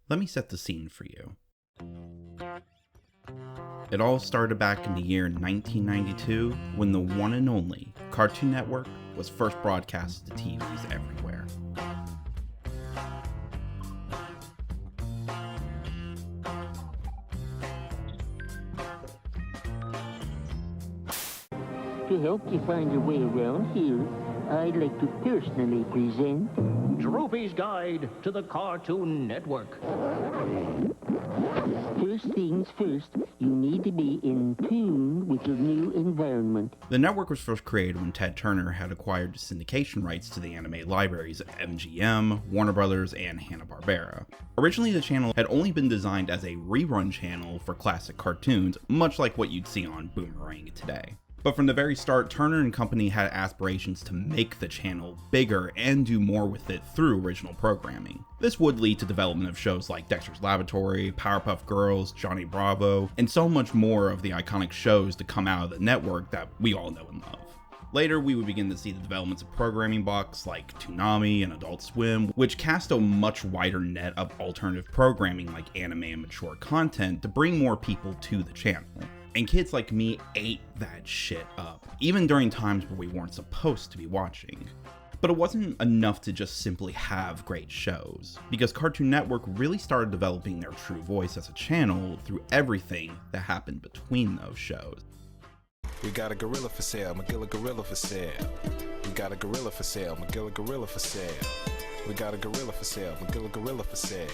Let me set the scene for you. It all started back in the year 1992 when the one and only Cartoon Network was first broadcast to TVs everywhere. To help you find your way around here, I'd like to personally present Groovies' Guide to the Cartoon Network. First things first, you need to be in tune with your new environment. The network was first created when Ted Turner had acquired the syndication rights to the anime libraries of MGM, Warner Brothers, and Hanna-Barbera. Originally, the channel had only been designed as a rerun channel for classic cartoons, much like what you'd see on Boomerang today. But from the very start, Turner and Company had aspirations to make the channel bigger and do more with it through original programming. This would lead to development of shows like Dexter's Laboratory, Powerpuff Girls, Johnny Bravo, and so much more of the iconic shows to come out of the network that we all know and love. Later, we would begin to see the developments of programming blocks like Toonami and Adult Swim, which cast a much wider net of alternative programming like anime and mature content to bring more people to the channel. And kids like me ate that shit up, even during times where we weren't supposed to be watching. But it wasn't enough to just simply have great shows, because Cartoon Network really started developing their true voice as a channel through everything that happened between those shows. We got a gorilla for sale, McGilla gorilla for sale. We got a gorilla for sale, McGilla gorilla for sale. We got a gorilla for sale, McGilla gorilla for sale.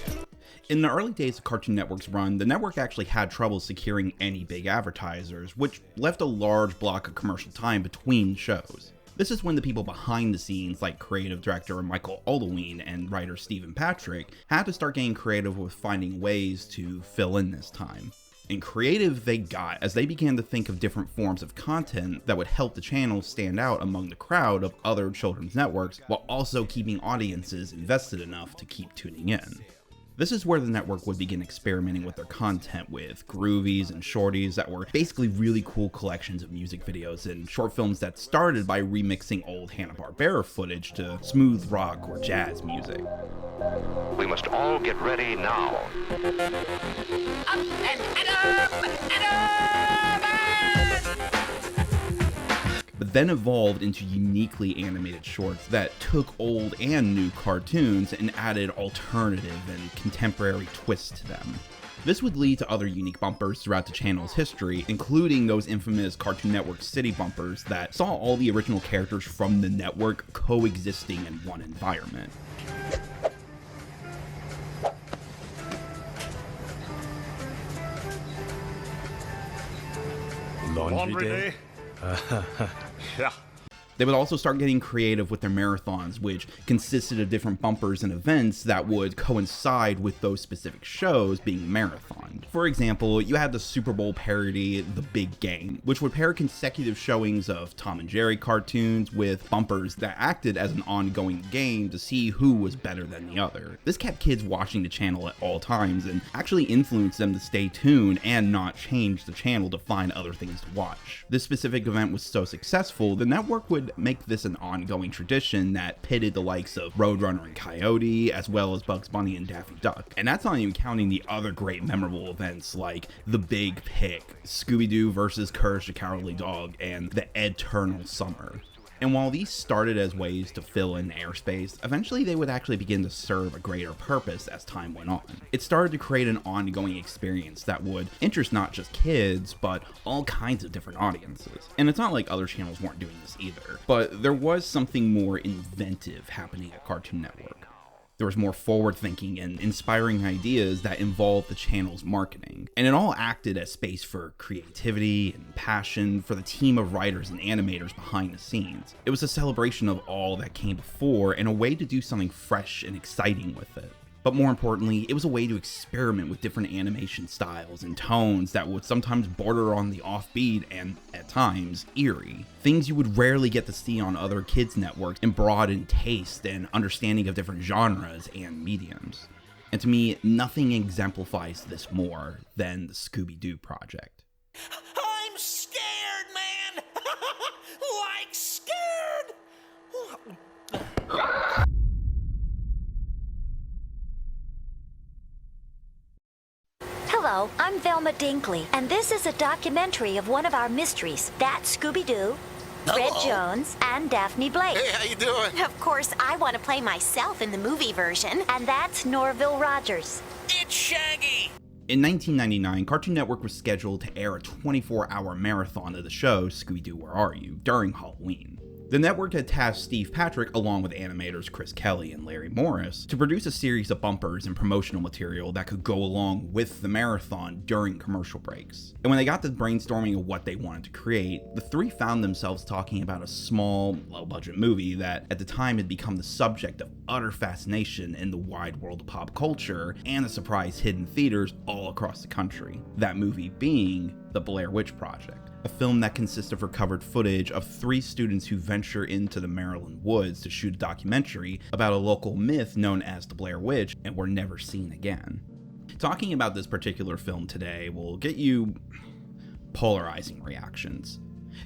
In the early days of Cartoon Network's run, the network actually had trouble securing any big advertisers, which left a large block of commercial time between shows. This is when the people behind the scenes, like creative director Michael Aldwine and writer Stephen Patrick, had to start getting creative with finding ways to fill in this time. And creative they got as they began to think of different forms of content that would help the channel stand out among the crowd of other children's networks, while also keeping audiences invested enough to keep tuning in. This is where the network would begin experimenting with their content with Groovies and Shorties that were basically really cool collections of music videos and short films that started by remixing old Hanna-Barbera footage to smooth rock or jazz music. We must all get ready now. Up and But then evolved into uniquely animated shorts that took old and new cartoons and added alternative and contemporary twists to them. This would lead to other unique bumpers throughout the channel's history, including those infamous Cartoon Network City bumpers that saw all the original characters from the network coexisting in one environment. Laundry day? Yeah. They would also start getting creative with their marathons, which consisted of different bumpers and events that would coincide with those specific shows being marathoned. For example, you had the Super Bowl parody, The Big Game, which would pair consecutive showings of Tom and Jerry cartoons with bumpers that acted as an ongoing game to see who was better than the other. This kept kids watching the channel at all times and actually influenced them to stay tuned and not change the channel to find other things to watch. This specific event was so successful, the network would make this an ongoing tradition that pitted the likes of Roadrunner and Coyote, as well as Bugs Bunny and Daffy Duck. And that's not even counting the other great memorable events like The Big Pick, Scooby-Doo versus Courage the Cowardly Dog, and The Eternal Summer. And while these started as ways to fill in airspace, eventually they would actually begin to serve a greater purpose as time went on. It started to create an ongoing experience that would interest not just kids, but all kinds of different audiences. And it's not like other channels weren't doing this either, but there was something more inventive happening at Cartoon Network. There was more forward-thinking and inspiring ideas that involved the channel's marketing, and it all acted as space for creativity and passion for the team of writers and animators behind the scenes. It was a celebration of all that came before and a way to do something fresh and exciting with it. But more importantly, it was a way to experiment with different animation styles and tones that would sometimes border on the offbeat and, at times, eerie. Things you would rarely get to see on other kids' networks, and broaden taste and understanding of different genres and mediums. And to me, nothing exemplifies this more than the Scooby-Doo Project. I'm scared, man! Like scared! Hello, I'm Velma Dinkley, and this is a documentary of one of our mysteries. That's Scooby-Doo, Red Jones, and Daphne Blake. Hey, how you doing? Of course, I want to play myself in the movie version, and that's Norville Rogers. It's Shaggy! In 1999, Cartoon Network was scheduled to air a 24-hour marathon of the show Scooby-Doo, Where Are You? During Halloween. The network had tasked Steve Patrick, along with animators Chris Kelly and Larry Morris, to produce a series of bumpers and promotional material that could go along with the marathon during commercial breaks. And when they got to brainstorming of what they wanted to create, the three found themselves talking about a small, low-budget movie that at the time had become the subject of utter fascination in the wide world of pop culture and a surprise hit in theaters all across the country. That movie being The Blair Witch Project, a film that consists of recovered footage of 3 students who venture into the Maryland woods to shoot a documentary about a local myth known as the Blair Witch and were never seen again. Talking about this particular film today will get you polarizing reactions.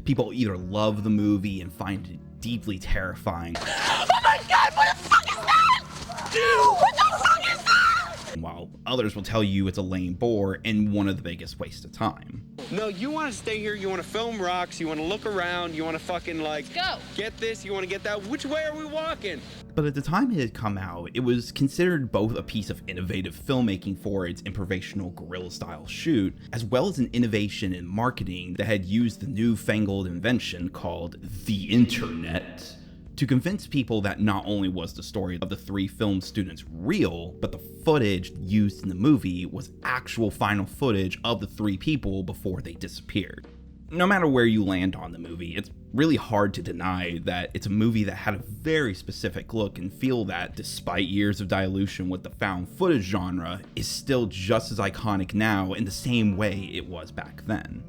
People either love the movie and find it deeply terrifying. Oh my god, what the fuck is that? Dude, what the fuck is that? While others will tell you it's a lame bore and one of the biggest wastes of time. No, you want to stay here, you want to film rocks, you want to look around, you want to fucking go get this, you want to get that. Which way are we walking? But at the time it had come out, it was considered both a piece of innovative filmmaking for its improvisational guerrilla-style shoot, as well as an innovation in marketing that had used the newfangled invention called the internet to convince people that not only was the story of the 3 film students real, but the footage used in the movie was actual final footage of the 3 people before they disappeared. No matter where you land on the movie, it's really hard to deny that it's a movie that had a very specific look and feel that, despite years of dilution with the found footage genre, is still just as iconic now in the same way it was back then.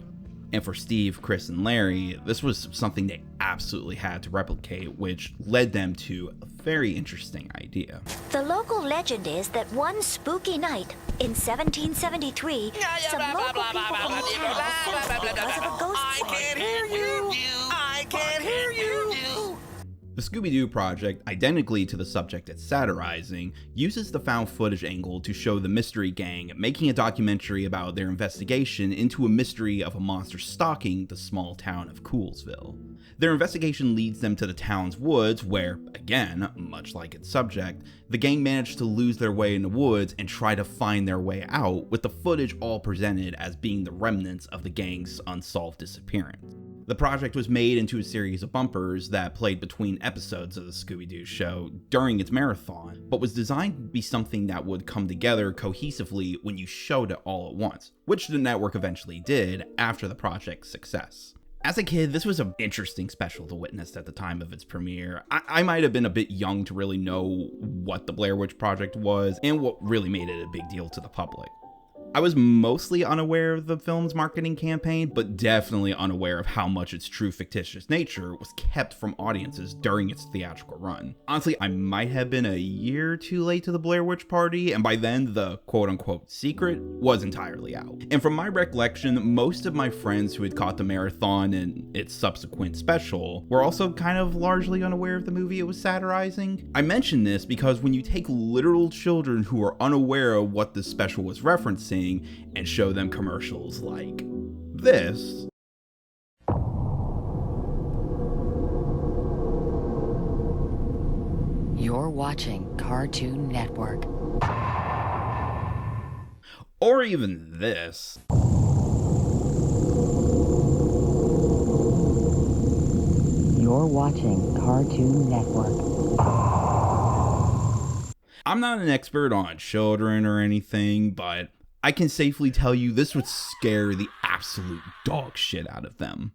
And for Steve, Chris, and Larry, this was something they absolutely had to replicate, which led them to a very interesting idea. The local legend is that one spooky night in 1773, some local people from the town because of a ghost I can't hear you! I can't hear you! The Scooby-Doo Project, identically to the subject it's satirizing, uses the found footage angle to show the mystery gang making a documentary about their investigation into a mystery of a monster stalking the small town of Coolsville. Their investigation leads them to the town's woods where, again, much like its subject, the gang managed to lose their way in the woods and try to find their way out, with the footage all presented as being the remnants of the gang's unsolved disappearance. The project was made into a series of bumpers that played between episodes of the Scooby-Doo show during its marathon, but was designed to be something that would come together cohesively when you showed it all at once, which the network eventually did after the project's success. As a kid, this was an interesting special to witness at the time of its premiere. I might have been a bit young to really know what the Blair Witch Project was and what really made it a big deal to the public. I was mostly unaware of the film's marketing campaign, but definitely unaware of how much its true fictitious nature was kept from audiences during its theatrical run. Honestly, I might have been a year or 2 late to the Blair Witch Party, and by then the quote-unquote secret was entirely out. And from my recollection, most of my friends who had caught the marathon and its subsequent special were also kind of largely unaware of the movie it was satirizing. I mention this because when you take literal children who are unaware of what this special was referencing and show them commercials like this, you're watching Cartoon Network. or even this, you're watching Cartoon Network. I'm not an expert on children or anything, but I can safely tell you this would scare the absolute dog shit out of them.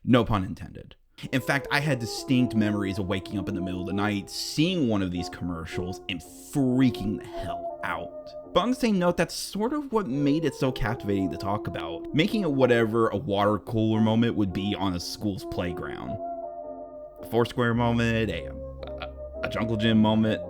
No pun intended. In fact, I had distinct memories of waking up in the middle of the night, seeing one of these commercials, and freaking the hell out. But on the same note, that's sort of what made it so captivating to talk about, making it whatever a water cooler moment would be on a school's playground. A Foursquare moment, a Jungle Gym moment,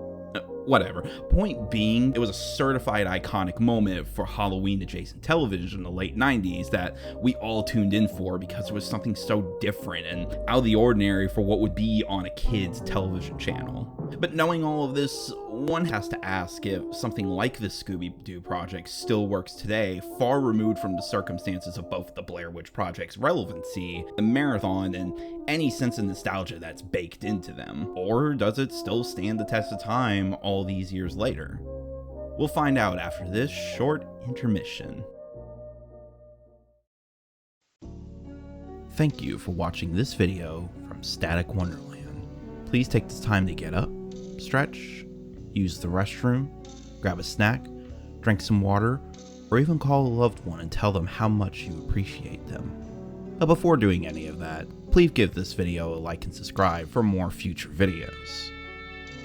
whatever. Point being, it was a certified iconic moment for Halloween adjacent television in the late 90s that we all tuned in for because it was something so different and out of the ordinary for what would be on a kid's television channel. But knowing all of this, one has to ask if something like the Scooby-Doo Project still works today, far removed from the circumstances of both the Blair Witch Project's relevancy, the marathon, and any sense of nostalgia that's baked into them. Or does it still stand the test of time all these years later? We'll find out after this short intermission. Thank you for watching this video from Static Wonderland. Please take this time to get up, stretch, use the restroom, grab a snack, drink some water, or even call a loved one and tell them how much you appreciate them. But before doing any of that, please give this video a like and subscribe for more future videos.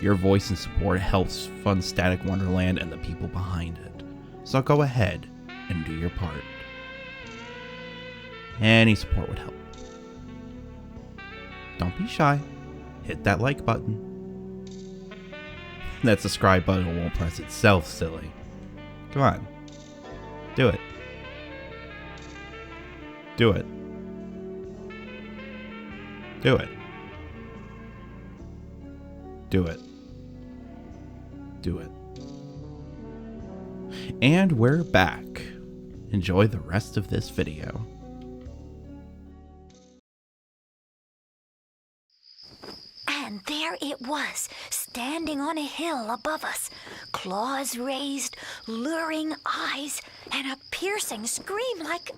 Your voice and support helps fund Static Wonderland and the people behind it, so go ahead and do your part. Any support would help. Don't be shy, hit that like button. That subscribe button won't press itself, silly. Come on, do it. Do it. Do it. Do it. Do it. And we're back. Enjoy the rest of this video. And there it was, standing on a hill above us, claws raised, luring eyes, and a piercing scream like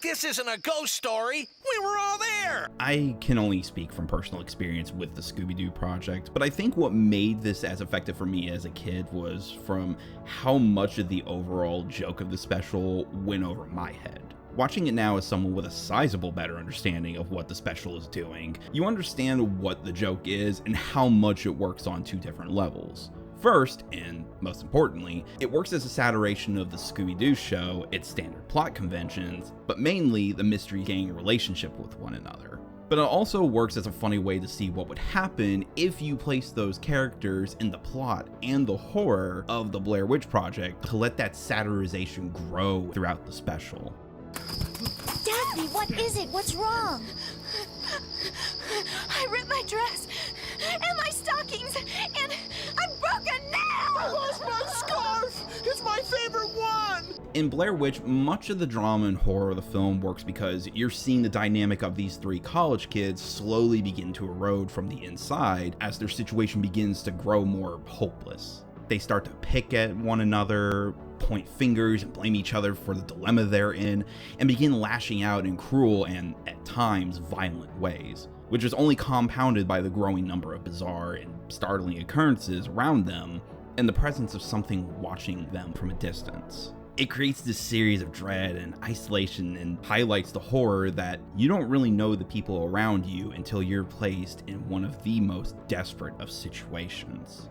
this isn't a ghost story. We were all there. I can only speak from personal experience with the Scooby-Doo Project, but I think what made this as effective for me as a kid was from how much of the overall joke of the special went over my head. Watching it now as someone with a sizable better understanding of what the special is doing, you understand what the joke is and how much it works on two different levels. First, and most importantly, it works as a saturation of the Scooby-Doo show, its standard plot conventions, but mainly the mystery gang relationship with one another. But it also works as a funny way to see what would happen if you place those characters in the plot and the horror of the Blair Witch Project to let that satirization grow throughout the special. Daphne, what is it? What's wrong? I ripped my dress and my stockings and I broke a nail! I lost my scarf. It's my favorite one. In Blair Witch, much of the drama and horror of the film works because you're seeing the dynamic of these three college kids slowly begin to erode from the inside as their situation begins to grow more hopeless. They start to pick at one another, point fingers and blame each other for the dilemma they're in, and begin lashing out in cruel and, at times, violent ways, which is only compounded by the growing number of bizarre and startling occurrences around them and the presence of something watching them from a distance. It creates this series of dread and isolation and highlights the horror that you don't really know the people around you until you're placed in one of the most desperate of situations.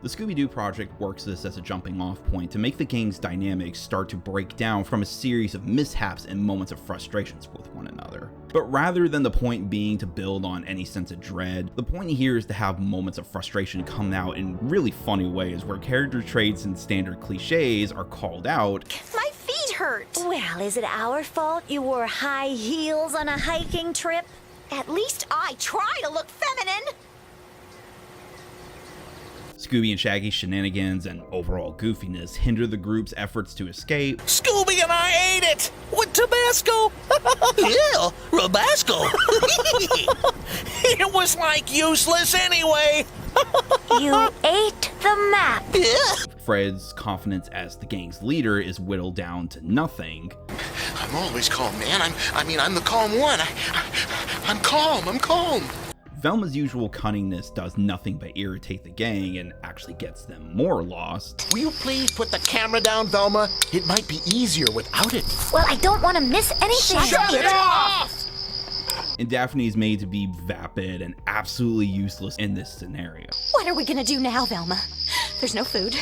The Scooby-Doo Project works this as a jumping off point to make the gang's dynamics start to break down from a series of mishaps and moments of frustrations with one another. But rather than the point being to build on any sense of dread, the point here is to have moments of frustration come out in really funny ways where character traits and standard cliches are called out. My feet hurt! Well, is it our fault you wore high heels on a hiking trip? At least I try to look feminine! Scooby and Shaggy's shenanigans and overall goofiness hinder the group's efforts to escape. Scooby and I ate it with Tabasco. Yeah, Rabasco. It was like useless anyway. You ate the map. Yeah. Fred's confidence as the gang's leader is whittled down to nothing. I'm always calm, man. I'm the calm one. I'm calm. Velma's usual cunningness does nothing but irritate the gang and actually gets them more lost. Will you please put the camera down, Velma? It might be easier without it. Well, I don't want to miss anything. Shut it off! And Daphne is made to be vapid and absolutely useless in this scenario. What are we gonna do now, Velma? There's no food,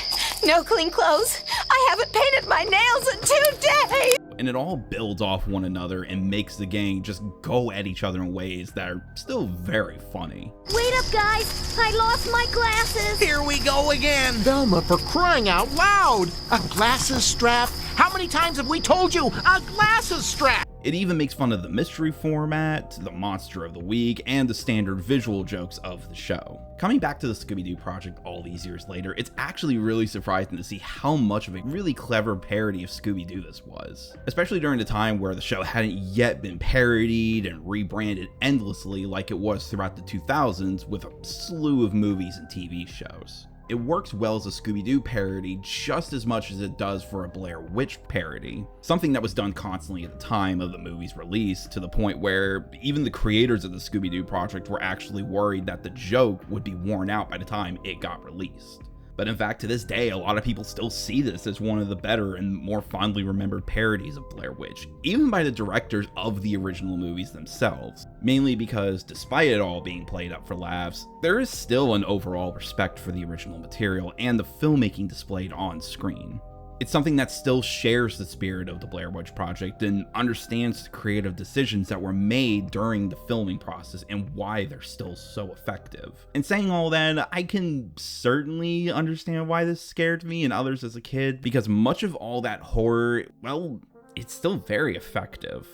no clean clothes. I haven't painted my nails in 2 days! And it all builds off one another and makes the gang just go at each other in ways that are still very funny. Wait up, guys! I lost my glasses! Here we go again. Velma, for crying out loud! A glasses strap? How many times have we told you? A glasses strap! It even makes fun of the mystery format, the monster of the week, and the standard visual jokes of the show. Coming back to the Scooby-Doo Project all these years later, it's actually really surprising to see how much of a really clever parody of Scooby-Doo this was. Especially during the time where the show hadn't yet been parodied and rebranded endlessly like it was throughout the 2000s with a slew of movies and TV shows. It works well as a Scooby-Doo parody just as much as it does for a Blair Witch parody, something that was done constantly at the time of the movie's release, to the point where even the creators of the Scooby-Doo Project were actually worried that the joke would be worn out by the time it got released. But in fact, to this day, a lot of people still see this as one of the better and more fondly remembered parodies of Blair Witch, even by the directors of the original movies themselves. Mainly because, despite it all being played up for laughs, there is still an overall respect for the original material and the filmmaking displayed on screen. It's something that still shares the spirit of the Blair Witch Project and understands the creative decisions that were made during the filming process and why they're still so effective. And saying all that, I can certainly understand why this scared me and others as a kid, because much of all that horror, well, it's still very effective.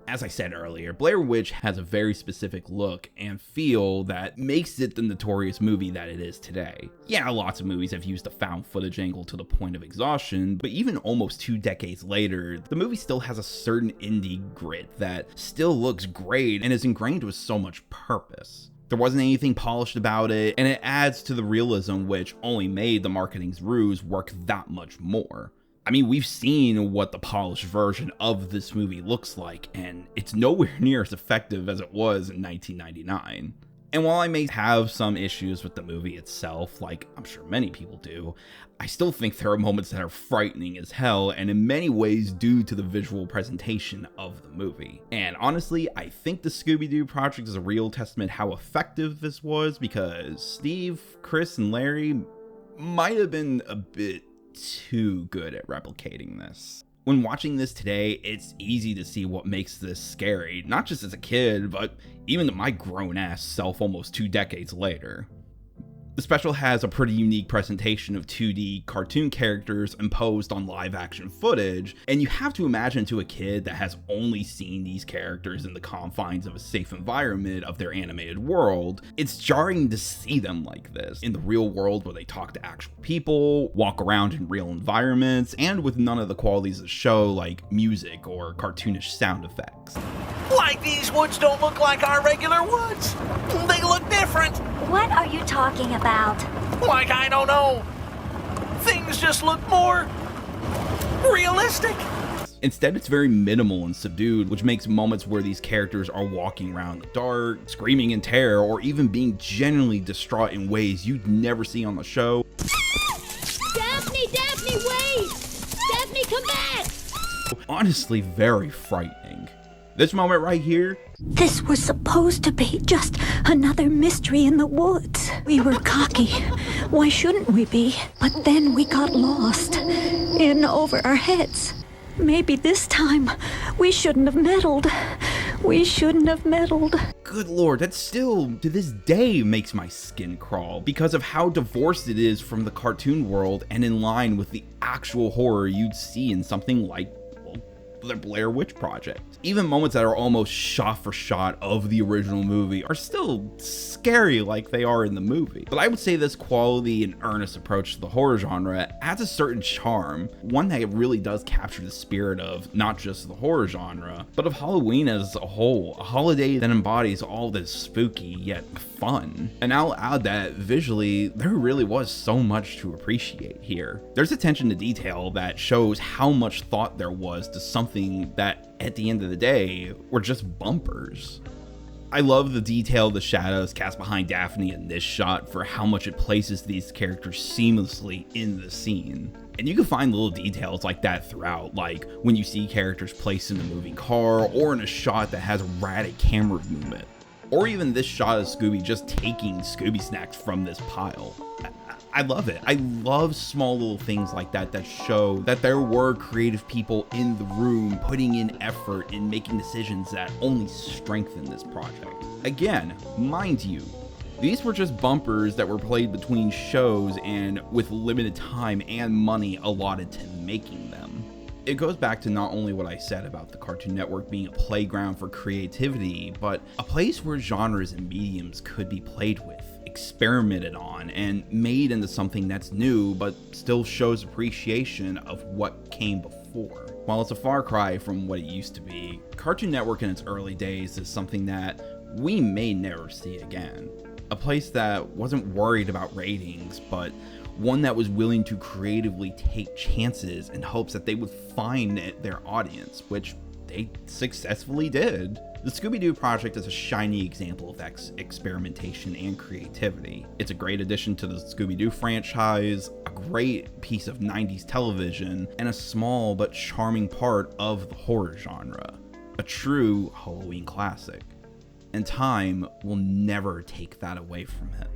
As I said earlier, Blair Witch has a very specific look and feel that makes it the notorious movie that it is today. Yeah, lots of movies have used the found footage angle to the point of exhaustion, but even almost 2 decades later, the movie still has a certain indie grit that still looks great and is ingrained with so much purpose. There wasn't anything polished about it, and it adds to the realism which only made the marketing's ruse work that much more. I mean, we've seen what the polished version of this movie looks like, and it's nowhere near as effective as it was in 1999. And while I may have some issues with the movie itself, like I'm sure many people do, I still think there are moments that are frightening as hell, and in many ways due to the visual presentation of the movie. And honestly, I think the Scooby-Doo Project is a real testament how effective this was, because Steve, Chris, and Larry might have been a bit too good at replicating this. When watching this today, it's easy to see what makes this scary, not just as a kid, but even to my grown-ass self almost 2 decades later. The special has a pretty unique presentation of 2D cartoon characters imposed on live-action footage, and you have to imagine to a kid that has only seen these characters in the confines of a safe environment of their animated world, it's jarring to see them like this, in the real world where they talk to actual people, walk around in real environments, and with none of the qualities of the show like music or cartoonish sound effects. Like these woods don't look like our regular woods. They look different. What are you talking about? Like, I don't know. Things just look more realistic. Instead, it's very minimal and subdued, which makes moments where these characters are walking around in the dark, screaming in terror, or even being genuinely distraught in ways you'd never see on the show. Daphne, wait! Daphne, come back! Honestly, very frightening. This moment right here. This was supposed to be just another mystery in the woods. We were cocky. Why shouldn't we be? But then we got lost. In over our heads. Maybe this time we shouldn't have meddled. Good lord, that still, to this day, makes my skin crawl because of how divorced it is from the cartoon world and in line with the actual horror you'd see in something like the Blair Witch Project. Even moments that are almost shot for shot of the original movie are still scary like they are in the movie. But I would say this quality and earnest approach to the horror genre adds a certain charm, one that really does capture the spirit of not just the horror genre, but of Halloween as a whole, a holiday that embodies all this spooky yet fun. And I'll add that visually, there really was so much to appreciate here. There's attention to detail that shows how much thought there was to something that at the end of the day were just bumpers. I love the detail of the shadows cast behind Daphne in this shot for how much it places these characters seamlessly in the scene. And you can find little details like that throughout, like when you see characters placed in a moving car or in a shot that has erratic camera movement. Or even this shot of Scooby just taking Scooby snacks from this pile. I love it. I love small little things like that that show that there were creative people in the room putting in effort in making decisions that only strengthen this project. Again, mind you, these were just bumpers that were played between shows and with limited time and money allotted to making them. It goes back to not only what I said about the Cartoon Network being a playground for creativity, but a place where genres and mediums could be played with, experimented on, and made into something that's new but still shows appreciation of what came before. While it's a far cry from what it used to be, Cartoon Network in its early days is something that we may never see again. A place that wasn't worried about ratings, but one that was willing to creatively take chances in hopes that they would find their audience, which they successfully did. The Scooby-Doo Project is a shiny example of that experimentation and creativity. It's a great addition to the Scooby-Doo franchise, a great piece of 90s television, and a small but charming part of the horror genre. A true Halloween classic. And time will never take that away from it.